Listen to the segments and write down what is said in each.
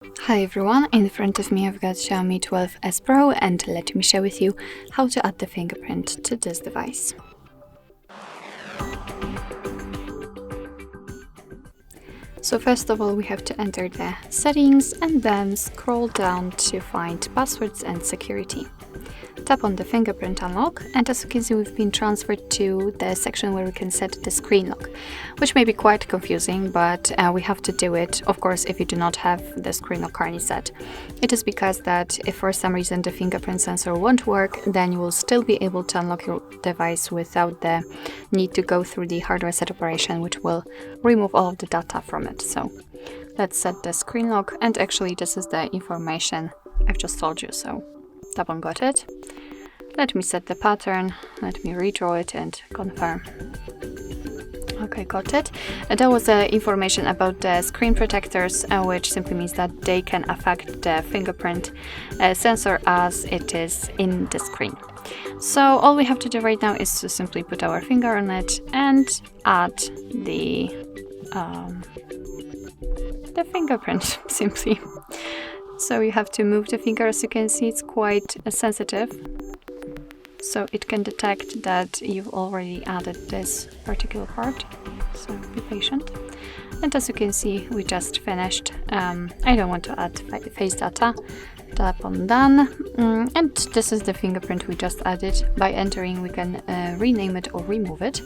Hi everyone, in front of me I've got Xiaomi 12S Pro and let me share with you how to add the fingerprint to this device. So first of all we have to enter the settings and then scroll down to find passwords and security. Tap on the fingerprint unlock, and as you can see we've been transferred to the section where we can set the screen lock, which may be quite confusing, but we have to do it, of course, if you do not have the screen lock currently set. It is because that if for some reason the fingerprint sensor won't work, then you will still be able to unlock your device without the need to go through the hard reset operation, which will remove all of the data from it. So let's set the screen lock, and actually this is the information I've just told you, so tap on got it. Let me set the pattern, let me redraw it and confirm. Okay, got it. That was information about the screen protectors, which simply means that they can affect the fingerprint sensor as it is in the screen. So all we have to do right now is to simply put our finger on it and add the fingerprint simply. So you have to move the finger. As you can see, it's quite sensitive, so it can detect that you've already added this particular part, so be patient. And as you can see, we just finished. I don't want to add face data. Tap on done, and this is the fingerprint we just added. By entering we can rename it or remove it.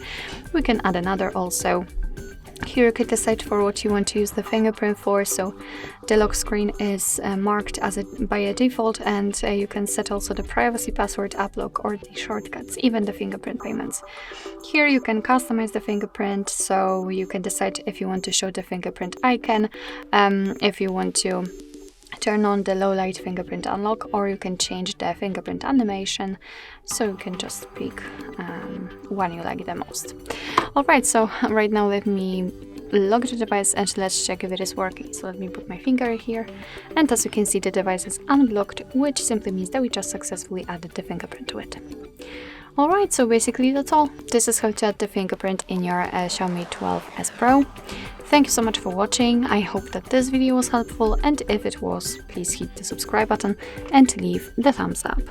We can add another also. Here you can decide for what you want to use the fingerprint for, so the lock screen is marked as by a default, and you can set also the privacy password, app lock, or the shortcuts, even the fingerprint payments. Here you can customize the fingerprint, so you can decide if you want to show the fingerprint icon, if you want to turn on the low light fingerprint unlock, or you can change the fingerprint animation, so you can just pick one you like the most. Alright, so right now let me lock the device and let's check if it is working. So let me put my finger here, and as you can see the device is unblocked, which simply means that we just successfully added the fingerprint to it. Alright, so basically that's all. This is how to add the fingerprint in your Xiaomi 12S Pro. Thank you so much for watching. I hope that this video was helpful, and if it was, please hit the subscribe button and leave the thumbs up.